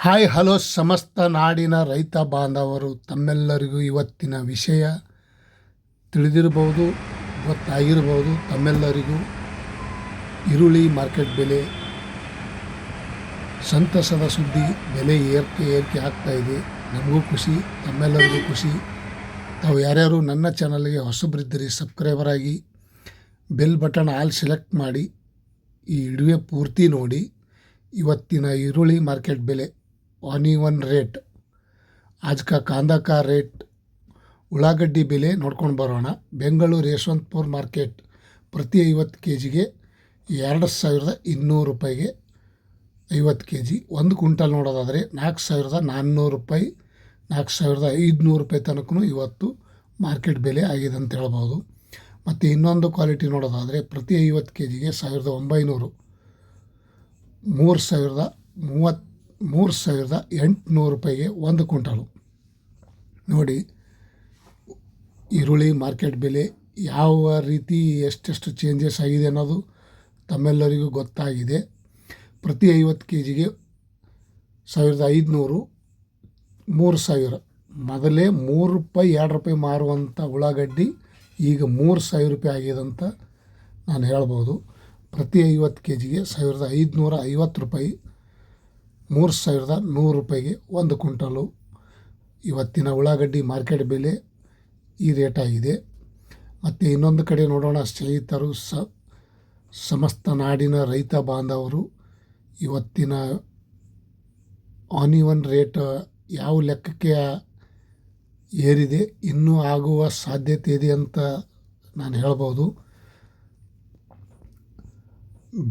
Hi hello ಸಮಸ್ತ ನಾಡಿನ ರೈತ ಬಾಂಧವರು ತಮ್ಮೆಲ್ಲರಿಗೂ ಇವತ್ತಿನ ವಿಷಯ ತಿಳಿದಿರಬಹುದು, ಗೊತ್ತಾಗಿರಬಹುದು. ತಮ್ಮೆಲ್ಲರಿಗೂ ಈರುಳ್ಳಿ ಮಾರ್ಕೆಟ್ ಬೆಲೆ ಸಂತಸದ ಸುದ್ದಿ. ಬೆಲೆ ಏರಿಕೆ ಆಗ್ತಾ ಇದೆ. ನಮಗೂ ಖುಷಿ, ತಮ್ಮೆಲ್ಲರಿಗೂ ಖುಷಿ. ತಾವು ಯಾರ್ಯಾರು ನನ್ನ ಚಾನಲ್ಗೆ ಹೊಸಬರಿದ್ದರೆ ಸಬ್ಸ್ಕ್ರೈಬರ್ ಆಗಿ ಬೆಲ್ ಬಟನ್ ಆಲ್ ಸೆಲೆಕ್ಟ್ ಮಾಡಿ ಈ ವಿಡಿಯೋ ಪೂರ್ತಿ ನೋಡಿ. ಇವತ್ತಿನ ಈರುಳ್ಳಿ ಮಾರ್ಕೆಟ್ ಬೆಲೆ ಆನಿಯನ್ ರೇಟ್, आज का कांदा का ರೇಟ್, ಉಳ್ಳಾಗಡ್ಡಿ ಬೆಲೆ ನೋಡ್ಕೊಂಡು ಬರೋಣ. ಬೆಂಗಳೂರು ಯಶವಂತಪುರ ಮಾರ್ಕೆಟ್ ಪ್ರತಿ 50 ಕೆ ಜಿಗೆ 2200 ರೂಪಾಯಿಗೆ 50 ಕೆ ಜಿ. 1 ಕ್ವಿಂಟಲ್ ನೋಡೋದಾದರೆ 4400 ರೂಪಾಯಿ, 4500 ರೂಪಾಯಿ ತನಕ ಇವತ್ತು ಮಾರ್ಕೆಟ್ ಬೆಲೆ ಆಗಿದೆ ಅಂತ ಹೇಳ್ಬೋದು. ಮತ್ತು ಇನ್ನೊಂದು ಕ್ವಾಲಿಟಿ ನೋಡೋದಾದರೆ ಪ್ರತಿ 50 ಕೆ ಜಿಗೆ 1900, 3800 ರೂಪಾಯಿಗೆ 1 ಕ್ವಿಂಟಲು. ನೋಡಿ ಈರುಳ್ಳಿ ಮಾರ್ಕೆಟ್ ಬೆಲೆ ಯಾವ ರೀತಿ ಎಷ್ಟೆಷ್ಟು ಚೇಂಜಸ್ ಆಗಿದೆ ಅನ್ನೋದು ತಮ್ಮೆಲ್ಲರಿಗೂ ಗೊತ್ತಾಗಿದೆ. ಪ್ರತಿ 50 ಕೆ ಜಿಗೆ 1500, 3000. ಮೊದಲೇ 3 ರೂಪಾಯಿ 2 ರೂಪಾಯಿ ಮಾರುವಂಥ ಉಳ್ಳಾಗಡ್ಡಿ ಈಗ 3000 ರೂಪಾಯಿ ಆಗಿದೆ ಅಂತ ನಾನು ಹೇಳ್ಬೋದು. ಪ್ರತಿ 50 ಕೆ ಜಿಗೆ 1550 ರೂಪಾಯಿ, 3100 ರೂಪಾಯಿಗೆ 1 ಕ್ವಿಂಟಲು. ಇವತ್ತಿನ ಉಳ್ಳಾಗಡ್ಡಿ ಮಾರ್ಕೆಟ್ ಬೆಲೆ ಈ ರೇಟ್ ಆಗಿದೆ. ಮತ್ತು ಇನ್ನೊಂದು ಕಡೆ ನೋಡೋಣ ಸ್ನೇಹಿತರು, ಸಮಸ್ತ ನಾಡಿನ ರೈತ ಬಾಂಧವರು, ಇವತ್ತಿನ ಆನಿಯನ್ ರೇಟ್ ಯಾವ ಲೆಕ್ಕಕ್ಕೆ ಏರಿದೆ, ಇನ್ನೂ ಆಗುವ ಸಾಧ್ಯತೆ ಇದೆ ಅಂತ ನಾನು ಹೇಳ್ಬೋದು.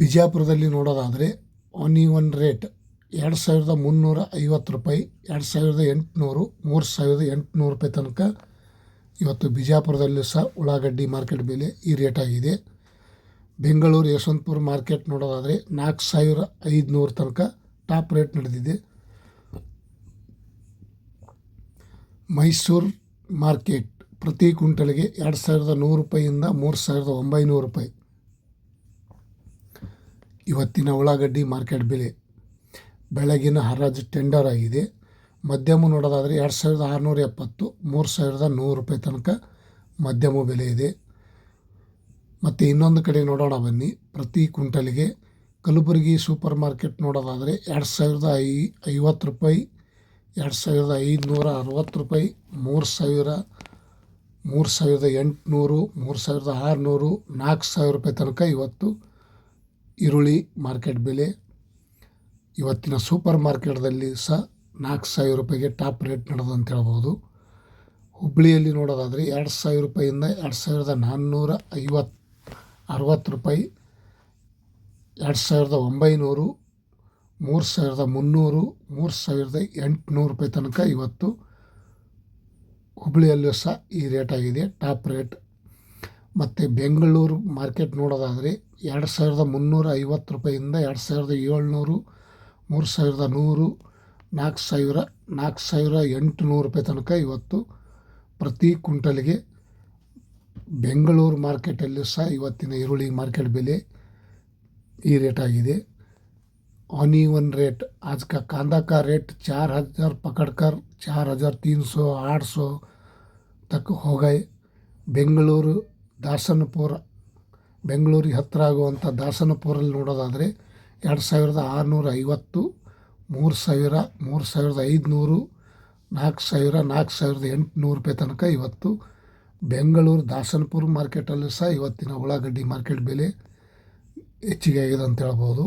ಬಿಜಾಪುರದಲ್ಲಿ ನೋಡೋದಾದರೆ ಆನಿಯನ್ ರೇಟ್ 2350 ರೂಪಾಯಿ, 2800, 3800 ರೂಪಾಯಿ ತನಕ ಇವತ್ತು ಬಿಜಾಪುರದಲ್ಲೂ ಸಹ ಉಳ್ಳಾಗಡ್ಡಿ ಮಾರ್ಕೆಟ್ ಬೆಲೆ ಈ ರೇಟ್ ಆಗಿದೆ. ಬೆಂಗಳೂರು ಯಶವಂತಪುರ ಮಾರ್ಕೆಟ್ ನೋಡೋದಾದರೆ 4500 ತನಕ ಟಾಪ್ ರೇಟ್ ನಡೆದಿದೆ. ಮೈಸೂರು ಮಾರ್ಕೆಟ್ ಪ್ರತಿ ಕ್ವಿಂಟಲ್ಗೆ 2100 ರೂಪಾಯಿಯಿಂದ 3900 ರೂಪಾಯಿ ಇವತ್ತಿನ ಉಳ್ಳಾಗಡ್ಡಿ ಮಾರ್ಕೆಟ್ ಬೆಲೆ. ಬೆಳಗಿನ ಹರಾಜು ಟೆಂಡರ್ ಆಗಿದೆ. ಮಧ್ಯಮ ನೋಡೋದಾದರೆ 2670, 3100 ರೂಪಾಯಿ ತನಕ ಮಧ್ಯಮ ಬೆಲೆ ಇದೆ. ಮತ್ತು ಇನ್ನೊಂದು ಕಡೆ ನೋಡೋಣ ಬನ್ನಿ. ಪ್ರತಿ ಕ್ವಿಂಟಲ್ಗೆ ಕಲಬುರಗಿ ಸೂಪರ್ ಮಾರ್ಕೆಟ್ ನೋಡೋದಾದರೆ 2050 ರೂಪಾಯಿ, 2560 ರೂಪಾಯಿ, 3000, 3800, 3600, 4000 ರೂಪಾಯಿ ತನಕ ಇವತ್ತು ಈರುಳ್ಳಿ ಮಾರ್ಕೆಟ್ ಬೆಲೆ. ಇವತ್ತಿನ ಸೂಪರ್ ಮಾರ್ಕೆಟ್ದಲ್ಲಿ ಸಹ 4000 ರೂಪಾಯಿಗೆ ಟಾಪ್ ರೇಟ್ ನಡೆದು ಅಂತ ಹೇಳ್ಬೋದು. ಹುಬ್ಬಳ್ಳಿಯಲ್ಲಿ ನೋಡೋದಾದರೆ 2000 ರೂಪಾಯಿಯಿಂದ 2460 ರೂಪಾಯಿ, 2900, 3300, 3800 ರೂಪಾಯಿ ತನಕ ಇವತ್ತು ಹುಬ್ಬಳ್ಳಿಯಲ್ಲೂ ಸಹ ಈ ರೇಟ್ ಆಗಿದೆ ಟಾಪ್ ರೇಟ್. ಮತ್ತು ಬೆಂಗಳೂರು ಮಾರ್ಕೆಟ್ ನೋಡೋದಾದರೆ 2350 ರೂಪಾಯಿಯಿಂದ 2700, 3100, 4000, 4800 ರೂಪಾಯಿ ತನಕ ಇವತ್ತು ಪ್ರತಿ ಕ್ವಿಂಟಲ್ಗೆ ಬೆಂಗಳೂರು ಮಾರ್ಕೆಟಲ್ಲೂ ಸಹ ಇವತ್ತಿನ ಈರುಳ್ಳಿ ಮಾರ್ಕೆಟ್ ಬೆಲೆ ಈ ರೇಟ್ ಆಗಿದೆ. ಆನಿಯನ್ ರೇಟ್, आज का कांदा का रेट 4000 पकड़कर 4300, 800 तक हो गए. ಬೆಂಗಳೂರು ದಾಸನಪುರ, ಬೆಂಗಳೂರಿಗೆ ಹತ್ತಿರ ಆಗುವಂಥ ದಾಸನಪುರಲ್ಲಿ ನೋಡೋದಾದರೆ 2650, 3000, 3500, 4000, 4800 ರೂಪಾಯಿ ತನಕ ಇವತ್ತು ಬೆಂಗಳೂರು ದಾಸನಪುರ ಮಾರ್ಕೆಟಲ್ಲೂ ಸಹ ಇವತ್ತಿನ ಉಳ್ಳಾಗಡ್ಡಿ ಮಾರ್ಕೆಟ್ ಬೆಲೆ ಹೆಚ್ಚಿಗೆ ಆಗಿದೆ ಅಂತ ಹೇಳ್ಬೋದು.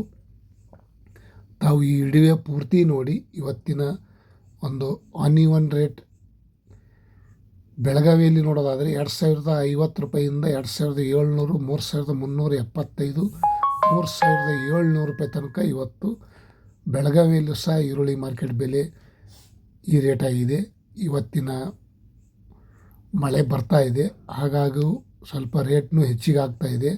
ತಾವು ಈ ವಿಡಿಯೋ ಪೂರ್ತಿ ನೋಡಿ. ಇವತ್ತಿನ ಒಂದು ಆನಿಯನ್ ರೇಟ್ ಬೆಳಗಾವಿಯಲ್ಲಿ ನೋಡೋದಾದರೆ 2050 ರೂಪಾಯಿಯಿಂದ 2700, 3375, 3700 ರೂಪಾಯಿ ತನಕ ಇವತ್ತು ಬೆಳಗಾವಿಯಲ್ಲೂ ಸಹ ಈರುಳ್ಳಿ ಮಾರ್ಕೆಟ್ ಬೆಲೆ ಈ ರೇಟ್ ಆಗಿದೆ. ಇವತ್ತಿನ ಮಳೆ ಬರ್ತಾ ಇದೆ, ಹಾಗಾಗಿ ಸ್ವಲ್ಪ ರೇಟ್ನೂ ಹೆಚ್ಚಿಗೆ ಆಗ್ತಾ ಇದೆ.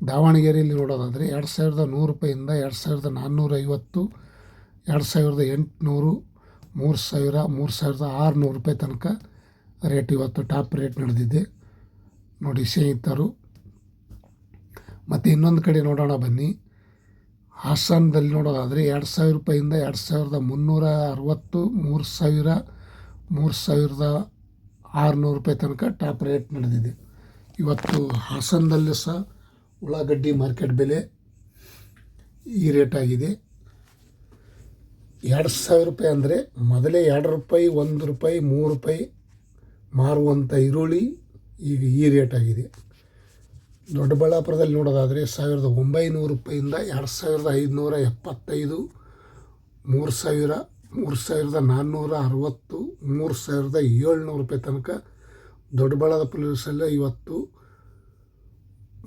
ದಾವಣಗೆರೆಯಲ್ಲಿ ನೋಡೋದಾದರೆ 2100 ರೂಪಾಯಿಯಿಂದ 2450, 2800, 3000, 3600 ರೂಪಾಯಿ ತನಕ ರೇಟ್ ಇವತ್ತು ಟಾಪ್ ರೇಟ್ ನಡೆದಿದೆ ನೋಡಿ ಸ್ನೇಹಿತರು. ಮತ್ತು ಇನ್ನೊಂದು ಕಡೆ ನೋಡೋಣ ಬನ್ನಿ. ಹಾಸನದಲ್ಲಿ ನೋಡೋದಾದರೆ 2,000 ರೂಪಾಯಿಂದ 2,360, 3,000, 3,600 ರೂಪಾಯಿ ತನಕ ಟಾಪ್ ರೇಟ್ ನಡೆದಿದೆ. ಇವತ್ತು ಹಾಸನದಲ್ಲೂ ಸಹ ಉಳ್ಳಾಗಡ್ಡಿ ಮಾರ್ಕೆಟ್ ಬೆಲೆ ಈ ರೇಟ್ ಆಗಿದೆ. 2,000 ರೂಪಾಯಿ ಅಂದರೆ ಮೊದಲೇ 2 ರೂಪಾಯಿ, 1 ರೂಪಾಯಿ, 3 ರೂಪಾಯಿ ಮಾರುವಂಥ ಈರುಳ್ಳಿ ಈಗ ಈ ರೇಟ್ ಆಗಿದೆ. ದೊಡ್ಡಬಳ್ಳಾಪುರದಲ್ಲಿ ನೋಡೋದಾದರೆ 1,900 ರೂಪಾಯಿಂದ 2,575, 3,000, 3,460, 3,700 ರೂಪಾಯಿ ತನಕ ದೊಡ್ಡಬಳ್ಳಾಪುರದಲ್ಲೇ ಇವತ್ತು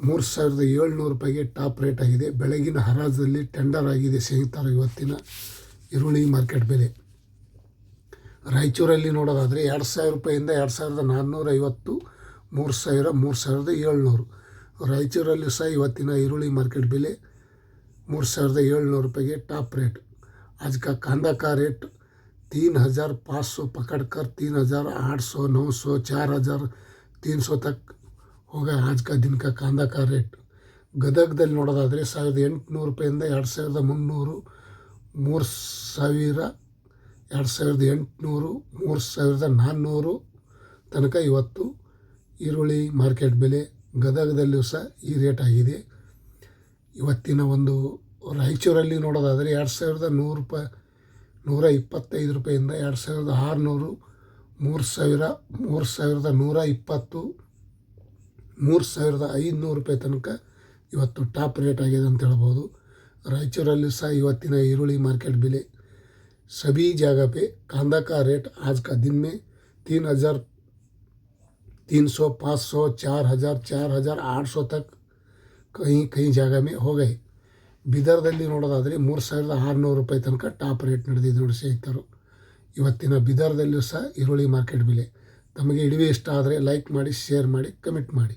3,700 ರೂಪಾಯಿಗೆ ಟಾಪ್ ರೇಟ್ ಆಗಿದೆ. ಬೆಳಗಿನ ಹರಾಜಲ್ಲಿ ಟೆಂಡರ್ ಆಗಿದೆ ಸ್ನೇಹಿತರು ಇವತ್ತಿನ ಈರುಳ್ಳಿ ಮಾರ್ಕೆಟ್ ಬೆಲೆ. ರಾಯಚೂರಲ್ಲಿ ನೋಡೋದಾದರೆ 2,000 ರೂಪಾಯಿಂದ 2,450, 3,000, 3,700. ರಾಯಚೂರಲ್ಲಿ ಸಹ ಇವತ್ತಿನ ಈರುಳ್ಳಿ ಮಾರ್ಕೆಟ್ ಬೆಲೆ 3,700 ರೂಪಾಯಿಗೆ ಟಾಪ್ रेट. आज का कांदा का रेट 3,500 पकड़कर 3,800, 900, 4,300 तक हो गया आज का दिन का कांदा का रेट. ಗದಗದಲ್ಲಿ ನೋಡೋದಾದರೆ 1,800 ರೂಪಾಯಿಂದ 2,300, 3,000, 2,800, 3,400 ತನಕ ಇವತ್ತು ಈರುಳ್ಳಿ ಮಾರ್ಕೆಟ್ ಬೆಲೆ ಗದಗದಲ್ಲಿಯೂ ಸಹ ಈ ರೇಟ್ ಆಗಿದೆ. ಇವತ್ತಿನ ಒಂದು ರಾಯಚೂರಲ್ಲಿ ನೋಡೋದಾದರೆ 2,100 ರೂಪಾಯಿ, 125 ರೂಪಾಯಿಂದ 2,600, 3,000, 3,120, 3,500 ರೂಪಾಯಿ ತನಕ ಇವತ್ತು ಟಾಪ್ ರೇಟ್ ಆಗಿದೆ ಅಂತ ಹೇಳ್ಬೋದು. ರಾಯಚೂರಲ್ಲಿ ಸಹ ಇವತ್ತಿನ ಈರುಳ್ಳಿ मार्केट बेले सभी जगह पे कांदा का रेट आज का दिन में 3,300, 500, 4,000, 4,800 तक कहीं जगह में हो गए. ಬಿದರ್ದಲ್ಲಿ ನೋಡೋದಾದರೆ 3,600 ರೂಪಾಯಿ ತನಕ ಟಾಪ್ ರೇಟ್ ನಡೆದಿದೆ ನೋಡಿ ಸ್ನೇಹಿತರು. ಇವತ್ತಿನ ಬಿದರ್ದಲ್ಲೂ ಸಹ ಈರುಳ್ಳಿ ಮಾರ್ಕೆಟ್ ಬೆಲೆ. ತಮಗೆ ವಿಡಿಯೋ ಇಷ್ಟ ಆದರೆ ಲೈಕ್ ಮಾಡಿ, ಶೇರ್ ಮಾಡಿ, ಕಮೆಂಟ್ ಮಾಡಿ.